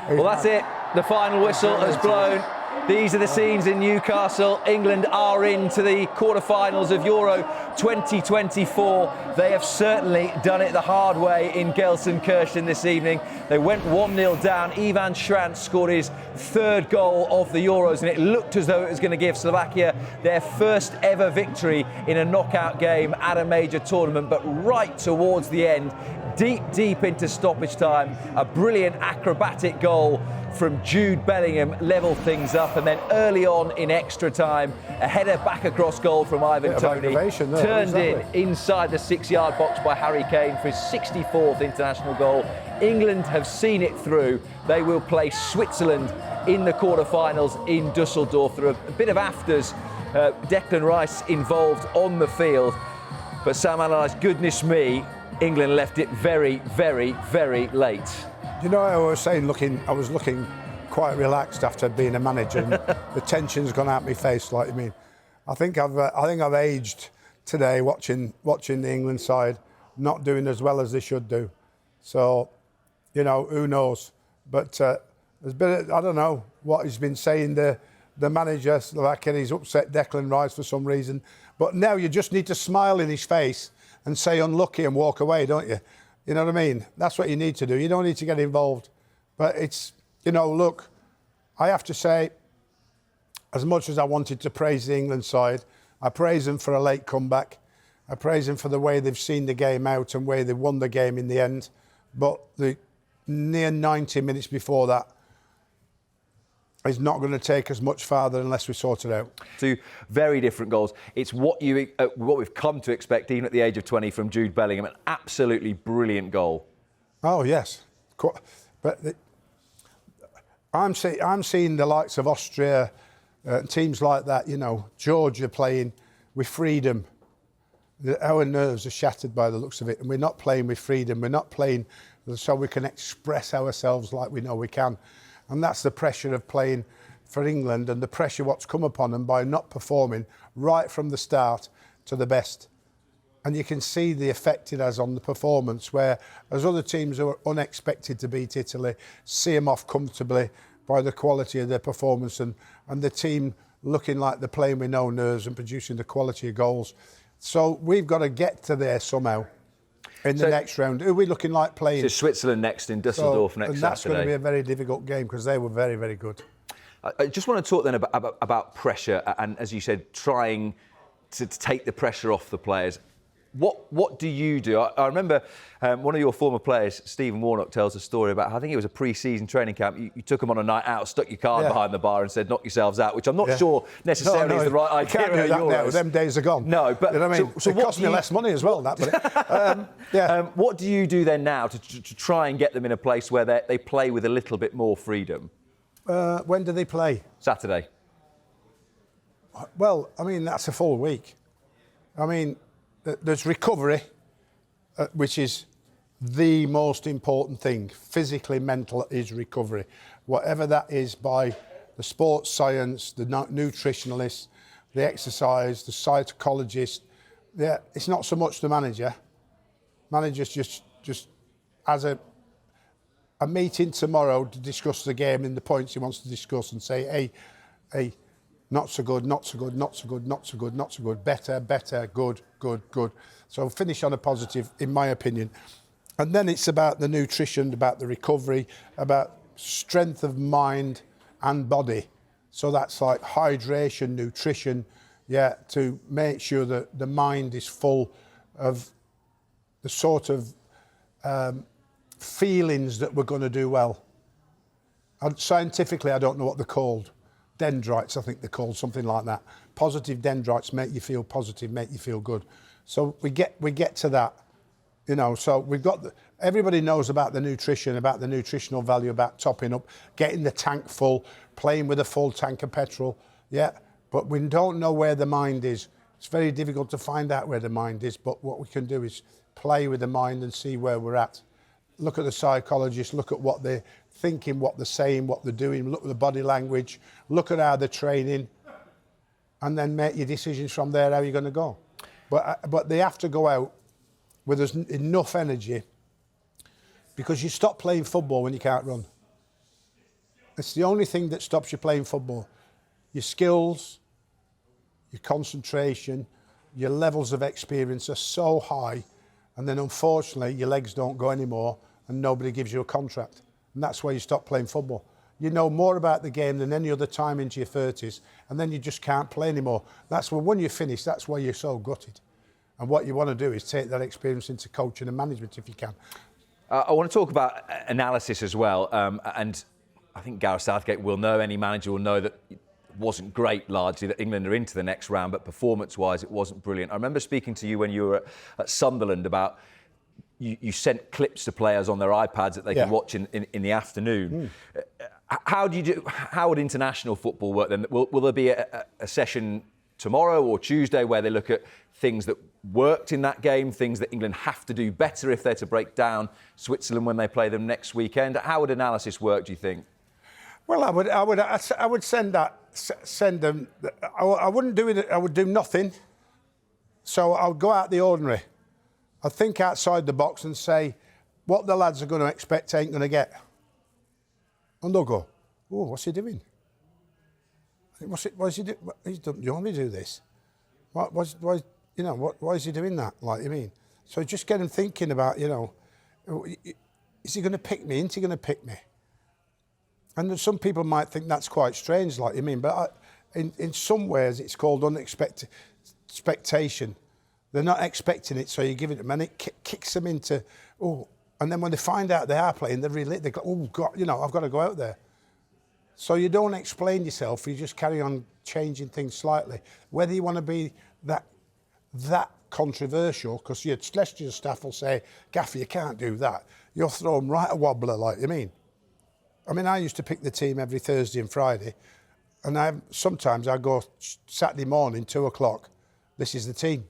Well, that's it. The final whistle has blown. These are the scenes in Newcastle. England are into the quarter-finals of Euro 2024. They have certainly done it the hard way in Gelsenkirchen this evening. They went 1-0 down. Ivan Šranc scored his third goal of the Euros, and it looked as though it was going to give Slovakia their first ever victory in a knockout game at a major tournament. But right towards the end, deep into stoppage time, a brilliant acrobatic goal from Jude Bellingham levelled things up, and then early on in extra time, a header back across goal from Ivan Toney, turned in inside the 6-yard box by Harry Kane for his 64th international goal. England have seen it through. They will play Switzerland in the quarter-finals in Dusseldorf. There are a bit of afters, Declan Rice involved on the field, but Sam Allardyce, goodness me, England left it very, very, very late. You know, I was saying, I was looking quite relaxed after being a manager, and the tension's gone out my face. Like, I mean, I think I've aged today watching the England side not doing as well as they should do. So, you know, who knows? But there's been, I don't know what he's been saying. The manager, Slovakia, he's upset Declan Rice for some reason. But now you just need to smile in his face and say unlucky and walk away, don't you? You know what I mean? That's what you need to do. You don't need to get involved. But it's, you know, look, I have to say, as much as I wanted to praise the England side, I praise them for a late comeback. I praise them for the way they've seen the game out and way they won the game in the end. But the near 90 minutes before that is not going to take us much farther unless we sort it out. Two very different goals. It's what we've come to expect, even at the age of 20, from Jude Bellingham. An absolutely brilliant goal. Oh yes, but I'm seeing the likes of Austria, teams like that. You know, Georgia playing with freedom. Our nerves are shattered by the looks of it, and we're not playing with freedom. We're not playing so we can express ourselves like we know we can. And that's the pressure of playing for England, and the pressure what's come upon them by not performing right from the start to the best. And you can see the effect it has on the performance, where as other teams are unexpected to beat Italy, see them off comfortably by the quality of their performance, and the team looking like they're playing with no nerves and producing the quality of goals. So we've got to get to there somehow. In the next round, who are we looking like playing? So Switzerland next in Dusseldorf next Saturday. And that's going to be a very difficult game because they were very, very good. I just want to talk then about pressure and, as you said, trying to take the pressure off the players. What do you do? I remember one of your former players, Stephen Warnock, tells a story about how I think it was a pre-season training camp. You took them on a night out, stuck your card behind the bar and said, knock yourselves out, which I'm not sure necessarily is the right idea. You can't do that now. Them days are gone. No, but you know what I mean? So it cost me less money as well, that. But, what do you do then now to try and get them in a place where they play with a little bit more freedom? When do they play? Saturday. Well, I mean, that's a full week. I mean, there's recovery, which is the most important thing. Physically, mental is recovery. Whatever that is by the sports science, the nutritionalist, the exercise, the psychologist. Yeah, it's not so much the manager. Manager's just has a meeting tomorrow to discuss the game and the points he wants to discuss and say, hey, not so good, not so good, not so good, not so good, not so good, better, good, good, good. So finish on a positive, in my opinion. And then it's about the nutrition, about the recovery, about strength of mind and body. So that's like hydration, nutrition, to make sure that the mind is full of the sort of feelings that we're going to do well. And scientifically, I don't know what they're called. Dendrites, I think they're called, something like that. Positive dendrites make you feel positive, make you feel good. So we get to that, you know. So we've got everybody knows about the nutrition, about the nutritional value, about topping up, getting the tank full, playing with a full tank of petrol. Yeah, but we don't know where the mind is. It's very difficult to find out where the mind is. But what we can do is play with the mind and see where we're at. Look at the psychologists, look at what they're thinking, what they're saying, what they're doing, look at the body language, look at how they're training, and then make your decisions from there how you're going to go. But they have to go out with enough energy, because you stop playing football when you can't run. It's the only thing that stops you playing football. Your skills, your concentration, your levels of experience are so high, and then unfortunately your legs don't go anymore and nobody gives you a contract. And that's why you stop playing football. You know more about the game than any other time into your 30s, and then you just can't play anymore. That's when you finish, that's why you're so gutted. And what you want to do is take that experience into coaching and management if you can. I want to talk about analysis as well. And I think Gareth Southgate will know, any manager will know that it wasn't great largely, that England are into the next round, but performance-wise it wasn't brilliant. I remember speaking to you when you were at Sunderland about you sent clips to players on their iPads that they can watch in the afternoon. How would international football work then? Will there be a session tomorrow or Tuesday where they look at things that worked in that game, things that England have to do better if they're to break down Switzerland when they play them next weekend? How would analysis work, do you think? Well, I would send them. I wouldn't do it. I would do nothing. So I would go out the ordinary. I'd think outside the box and say, what the lads are going to expect ain't going to get. And they'll go, oh, what's he doing? What's he doing? Do you want me to do this? Why is he doing that? Like, you mean? So just get him thinking about, is he going to pick me? Isn't he going to pick me? And some people might think that's quite strange, like you mean, but in some ways it's called unexpected expectation. They're not expecting it, so you give it them, and it kicks them into, and then when they find out they are playing, they go, oh, God, I've got to go out there. So you don't explain yourself, you just carry on changing things slightly. Whether you want to be that controversial, because your celestial staff will say, Gaffer, you can't do that. You'll throw them right a wobbler, like you mean. I mean, I used to pick the team every Thursday and Friday, and sometimes I go Saturday morning, 2:00, this is the team.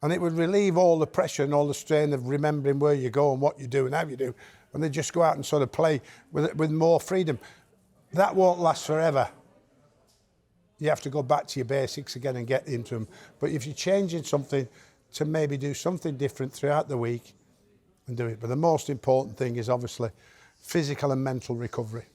And it would relieve all the pressure and all the strain of remembering where you go and what you do and how you do, and they just go out and sort of play with more freedom. That won't last forever. You have to go back to your basics again and get into them. But if you're changing something, to maybe do something different throughout the week and do it. But the most important thing is obviously physical and mental recovery.